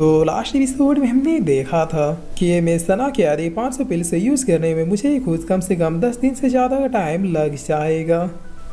तो last episode में हमने देखा था कि मैं सना के आदि 500 पिल से यूज़ करने में मुझे खुद कम से कम 10 दिन से ज़्यादा का टाइम लग जाएगा।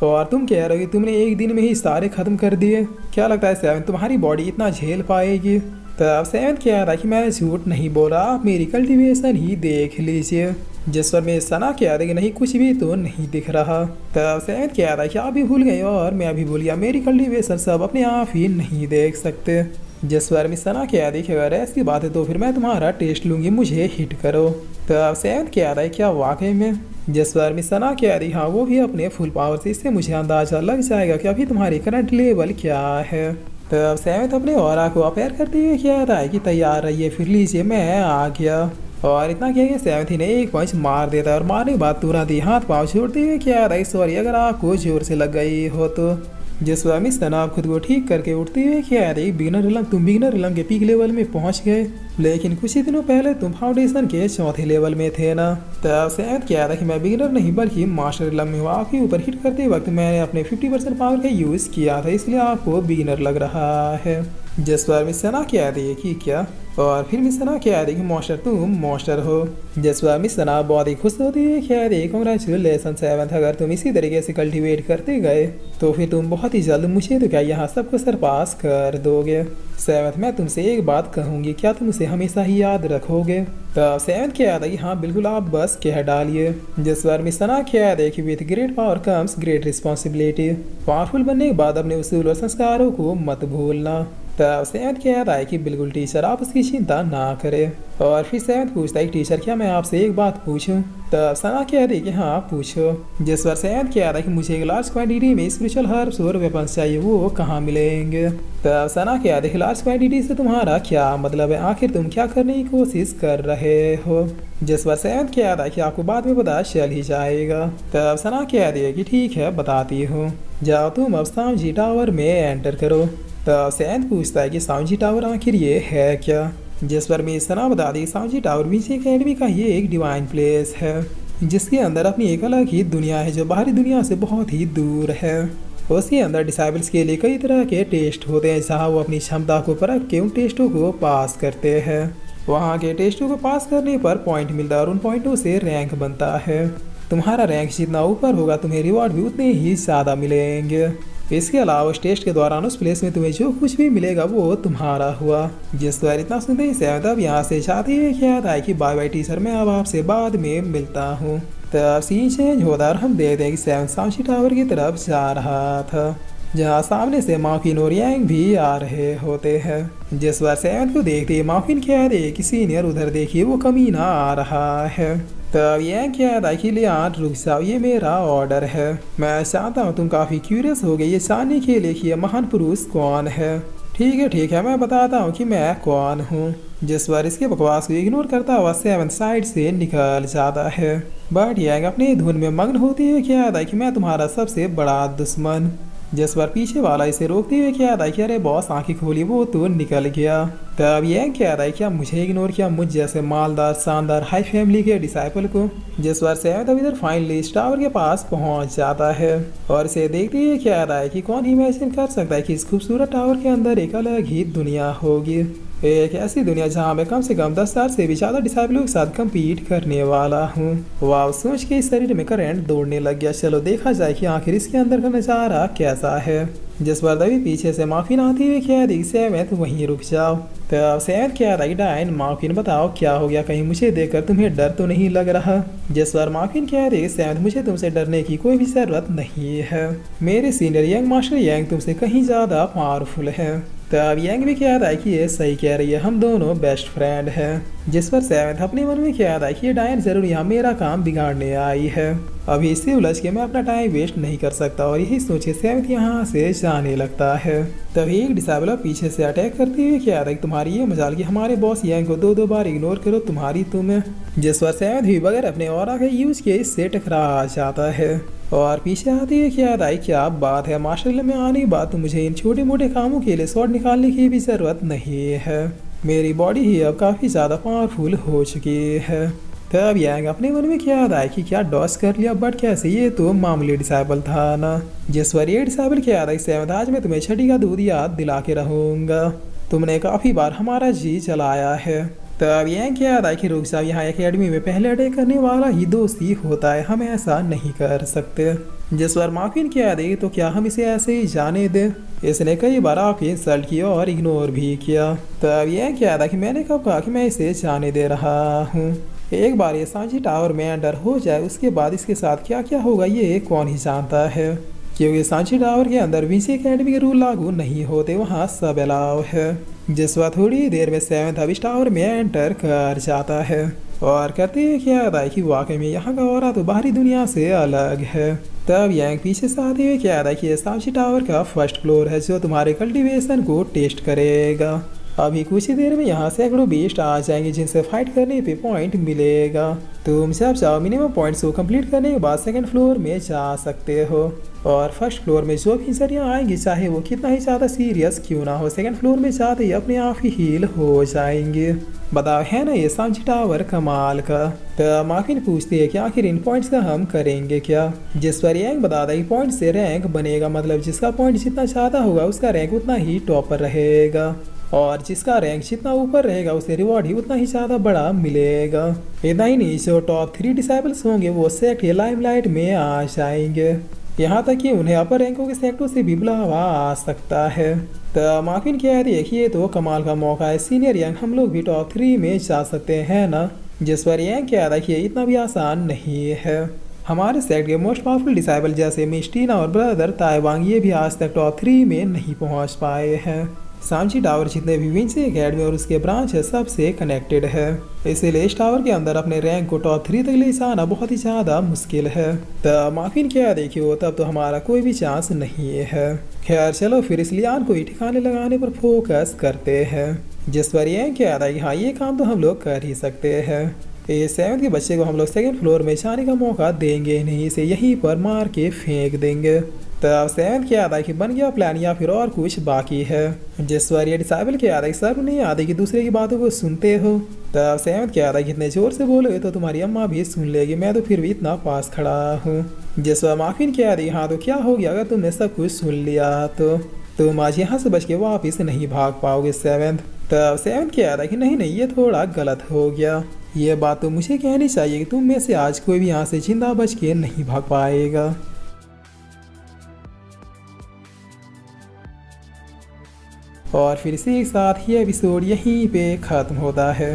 और तुम कह रहे हो कि तुमने एक दिन में ही सारे ख़त्म कर दिए। क्या लगता है सेवन तुम्हारी बॉडी इतना झेल पाएगी? तब सेवन कह रहा कि मैं झूठ नहीं बोला, आप मेरी कल्टीवेशन ही देख लीजिए जिस पर मैं सना कह रहा कि नहीं कुछ भी तो नहीं दिख रहा। तब सेवन कह रहा कि आप भी भूल गए और मैं भी भूल गया, मेरी कल्टीवेशन सब अपने आप ही नहीं देख सकते। जिस पर मैं सना कह रही कि अगर ऐसी बात है तो फिर मैं तुम्हारा टेस्ट लूंगी, मुझे हिट करो। तब सेवन कह रहा है क्या वाकई में? जिस पर मैं सना कह रही हाँ वो भी अपने फुल पावर से, इससे मुझे अंदाजा लग जाएगा कि अभी तुम्हारी करंट लेवल क्या है। तब सेवन अपने ऑरा को अपेयर करते हुए कह रहा है कि तैयार रहिए, फिर लीजिए मैं आ गया। और इतना कह के सेवन ने एक पंच मार देता है और मारने के बाद तुरंत ही हाथ पाँव छोड़ते हुए कह रहा है सॉरी अगर आपको जोर से लग गई हो तो। जिस पर मिस तनाव खुद को ठीक करके उठते हुए कह रही तुम बिगिनर रंग के पीक लेवल में पहुंच गए, लेकिन कुछ ही दिनों पहले तुम फाउंडेशन के चौथे लेवल में थे ना। तब सेवन कह रहा कि मैं बिगिनर नहीं बल्कि मास्टर रिलम में हूँ, आपके ऊपर हिट करते वक्त मैंने अपने 50% पावर का यूज़ किया था, इसलिए आपको बिगिनर लग रहा है। जिस पर मिस सना कह रही है कि क्या, और फिर मिस सना कह रही कि मॉन्स्टर तुम मॉन्स्टर हो। जिस पर मिस सना बहुत ही खुश होती है, कह रही कांग्रेचुलेशन सेवंथ, अगर तुम इसी तरीके से कल्टीवेट करते गए तो फिर तुम बहुत ही जल्द मुझे तो क्या यहाँ सबको सरपास कर दोगे। सेवंथ मैं तुमसे एक बात कहूँगी, क्या तुम उसे हमेशा ही याद रखोगे? तब सेवंथ कह रही हाँ बिल्कुल, आप बस कह डालिए। जिस पर मिस सना कह रही कि with great power comes great responsibility, powerful बनने के बाद अपने उसूल और संस्कारों को मत भूलना। तब सेवंथ कह रहा है कि बिल्कुल टीचर, आप उसकी चिंता ना करें। और फिर सेवंथ पूछता है टीचर क्या मैं आपसे एक बात पूछूं? तब सना कह रही कि हाँ पूछो। जिस पर सेवंथ कह रहा है कि मुझे एक लार्ज क्वांटिटी में स्पिरिचुअल हर्ब्स और वेपन्स चाहिए, वो कहाँ मिलेंगे? तब सना कह रही लार्ज क्वांटिटी से तुम्हारा क्या मतलब है, आखिर तुम क्या करने की कोशिश कर रहे हो? जिस पर सेवंथ कह रहा है कि आपको बाद में पता चल ही जाएगा। तब सना कह रही है कि ठीक है बताती हूँ, जाओ तुम अब सांजी टावर में एंटर करो। तब सेवंथ पूछता है कि सांजी टावर आखिर ये है क्या? जिस पर मैं सना बता दी सांजी टावर विंची एकेडमी का ये एक डिवाइन प्लेस है जिसके अंदर अपनी एक अलग ही दुनिया है जो बाहरी दुनिया से बहुत ही दूर है। उसके अंदर डिसाइबल्स के लिए कई तरह के टेस्ट होते हैं जहाँ वो अपनी क्षमता को परख के उन टेस्टों को पास करते हैं। वहाँ के टेस्टों को पास करने पर पॉइंट मिलता है और उन पॉइंटों से रैंक बनता है। तुम्हारा रैंक जितना ऊपर होगा तुम्हें रिवॉर्ड भी उतने ही ज़्यादा मिलेंगे। इसके अलावा उस टेस्ट के दौरान उस प्लेस में तुम्हें जो कुछ भी मिलेगा वो तुम्हारा हुआ। जिस पर इतना सुनते ही सेवंथ अब यहाँ से चाहती है क्या था कि बाय बाय टीचर, मैं अब आपसे बाद में मिलता हूँ। तब सीन चेंज होता और हम देखते हैं कि सेवंथ सांची टावर की तरफ जा रहा था जहाँ सामने से मार्किन और यांग भी आ रहे होते हैं। जिस बार सेवंथ को देखते ही मार्किन कह रहे कि सीनियर उधर देखिए वो कमीना आ रहा है। तब यांग कह रहा कि लियान रुक जाओ, ये मेरा ऑर्डर है। मैं चाहता हूँ तुम काफ़ी क्यूरियस हो गए ये जानने के लिए कि ये महान पुरुष कौन है। ठीक है मैं बताता हूँ कि मैं कौन हूँ। जिस बार इसके बकवास को इग्नोर करता हुआ सेवंथ साइड से निकल जाता है। बट यांग अपनी धुन में मग्न होती है कह रहा कि मैं तुम्हारा सबसे बड़ा दुश्मन। जिस बार पीछे वाला इसे रोकते हुए कह रहा है कि अरे बॉस आंखें खोली, वो तो निकल गया। तब यह कह रहा है क्या मुझे इग्नोर किया, मुझ जैसे मालदार शानदार हाई फैमिली के डिसाइपल को। जिस बार सेवंथ अब इधर फाइनली इस टावर के पास पहुंच जाता है और इसे देखते हुए कह रहा है कि कौन इमेजिन कर सकता है कि इस खूबसूरत टावर के अंदर एक अलग ही दुनिया होगी, एक ऐसी दुनिया जहाँ मैं कम से कम 10,000 से भी ज़्यादा डिसाइबलों के साथ कम्पीट करने वाला हूँ। वाह, सोच के इस शरीर में करंट दौड़ने लग गया। चलो देखा जाए कि आखिर इसके अंदर का नज़ारा कैसा है। जिस पर तभी पीछे से मार्किन आती हुई कह रही सेवंथ वहीं रुक जाओ। तब सेवंथ कह रही डायन मार्किन बताओ क्या हो गया, कहीं मुझे देखकर तुम्हें डर तो नहीं लग रहा? जिस पर मार्किन कह रही सेवंथ मुझे तुमसे डरने की कोई भी जरूरत नहीं है, मेरे सीनियर यंग मास्टर यंग तुमसे कहीं ज़्यादा पावरफुल है। तब यंग भी कह रहा है कि ये सही कह रही है, हम दोनों बेस्ट फ्रेंड हैं। जिस पर सेवंथ अपने मन में कह रहा है कि ये डायन जरूर यहाँ मेरा काम बिगाड़ने आई है, अभी इससे उलझ के मैं अपना टाइम वेस्ट नहीं कर सकता। और यही सोचे सेवंथ यहाँ से जाने लगता है। तभी एक डिसाइबल पीछे से अटैक करते हुए कह रहा है तुम्हारी ये मजाल कि हमारे बॉस यंग को दो बार इग्नोर करो, तुम्हारी तुम्हें। जिस पर सेवंथ भी बगैर अपने ऑरा का यूज किए इससे टकरा जाता है और पीछे आती है क्या रहा है क्या बात है, मार्शल में आने के बाद तो मुझे इन छोटे मोटे कामों के लिए शॉट निकालने की भी ज़रूरत नहीं है, मेरी बॉडी ही अब काफ़ी ज़्यादा पावरफुल हो चुकी है। तब यांग अपने मन में क्या रहा है कि क्या डॉस कर लिया, बट कैसे, ये तो मामूली डिसाइबल था ना। जिस पर ये डिसाइबल क्या रहा है सेवंथ आज मैं तुम्हें छठी का दूध याद दिला के रहूँगा। तुमने काफ़ी बार हमारा जी चलाया है। तब यह क्या था कि रुक साहब, यहाँ एकेडमी में पहले अटैक करने वाला ही दोस्ती होता है, हम ऐसा नहीं कर सकते। जिस बार माफिन कह दे तो क्या हम इसे ऐसे ही जाने दें? इसने कई बार आपकी इंसल्ट की और इग्नोर भी किया। तब यह क्या था कि मैंने कब कहा कि मैं इसे जाने दे रहा हूँ? एक बार ये सांची टावर में एंटर हो जाए उसके बाद इसके साथ क्या क्या होगा ये कौन ही जानता है, क्योंकि सांची टावर के अंदर विंसी एकेडमी के रूल लागू नहीं होते, वहाँ सब अलाउ है। जिस बात थोड़ी देर में सेवेंथ अब इस टावर में एंटर कर जाता है और कहते हैं क्या था कि वाकई में यहाँ का ऑरा तो बाहरी दुनिया से अलग है। तब यांग पीछे से आते हुए क्या था कि ये सांची टावर का फर्स्ट फ्लोर है जो तुम्हारे कल्टीवेशन को टेस्ट करेगा। अभी कुछ ही देर में यहाँ सैकड़ों बीस्ट आ जाएंगे जिनसे फाइट करने पे पॉइंट मिलेगा। तुम जब चाहो मिनिमम पॉइंट्स को कंप्लीट करने के बाद सेकंड फ्लोर में जा सकते हो और फर्स्ट फ्लोर में जो भी इंसरियाँ आएंगी चाहे वो कितना ही ज़्यादा सीरियस क्यों ना हो, सेकंड फ्लोर में जाते ही अपने आप ही हील हो जाएंगे। बताओ है ना ये सांची टावर कमाल का। तो माफिन पूछती है कि आखिर इन पॉइंट्स का हम करेंगे क्या? जिस पर यंग बताता है पॉइंट से रैंक बनेगा, मतलब जिसका पॉइंट जितना ज़्यादा होगा उसका रैंक उतना ही टॉपर रहेगा और जिसका रैंक जितना ऊपर रहेगा उसे रिवॉर्ड ही उतना ही ज़्यादा बड़ा मिलेगा। इतना ही नहीं, जो टॉप 3 डिसाइबल्स होंगे वो सेक्ट या लाइमलाइट में आ जाएंगे, यहाँ तक कि उन्हें अपर रैंकों के सेक्टों से भी बुलावा आ सकता है। तो माफिन कह रही है कि ये तो कमाल का मौका है सीनियर यंग, हम लोग भी टॉप 3 में जा सकते हैं ना? जिस पर यंग कह रहा है कि इतना भी आसान नहीं है। हमारे सेक्ट के मोस्ट पावरफुल डिसाइबल जैसे मिस्टीना और ब्रदर ताइवांग ये भी आज तक टॉप 3 में नहीं पहुँच पाए हैं। सांची टावर जितने भी विंसी एकेडमी और उसके ब्रांच है सबसे कनेक्टेड है, इसीलिए इस टावर के अंदर अपने रैंक को टॉप 3 तक ले जाना बहुत ही ज़्यादा मुश्किल है। तो माफिन क्या देखियो, तब तो हमारा कोई भी चांस नहीं है। खैर चलो फिर इस लियान को ही ठिकाने लगाने पर फोकस करते हैं। जिस पर यह क्या था कि हाँ ये काम तो हम लोग कर ही सकते हैं। इस 7th के बच्चे को हम लोग सेकंड फ्लोर में जाने का मौका देंगे नहीं, इसे यहीं पर मार के फेंक देंगे। तब 7th क्या आता है कि बन गया प्लान या फिर और कुछ बाकी है? जिस बार ये डिसाइबल क्या आता है सर नहीं आते कि दूसरे की बातों को सुनते हो। तब 7th क्या आता है कि इतने जोर से बोलोगे तो तुम्हारी अम्मा भी सुन लेगी, मैं तो फिर भी इतना पास खड़ा हूँ। जिस बार माफिन क्या आती हाँ तो क्या हो गया अगर तुमने सब कुछ सुन लिया तो तुम आज यहाँ से बच के वापिस नहीं भाग पाओगे 7th। तब 7th क्या आता है कि नहीं नहीं ये थोड़ा गलत हो गया, ये बात तो मुझे कहनी चाहिए कि तुम में से आज कोई भी यहाँ से जिंदा बच के नहीं भाग पाएगा। और फिर इसी के साथ ये एपिसोड यहीं पे ख़त्म होता है।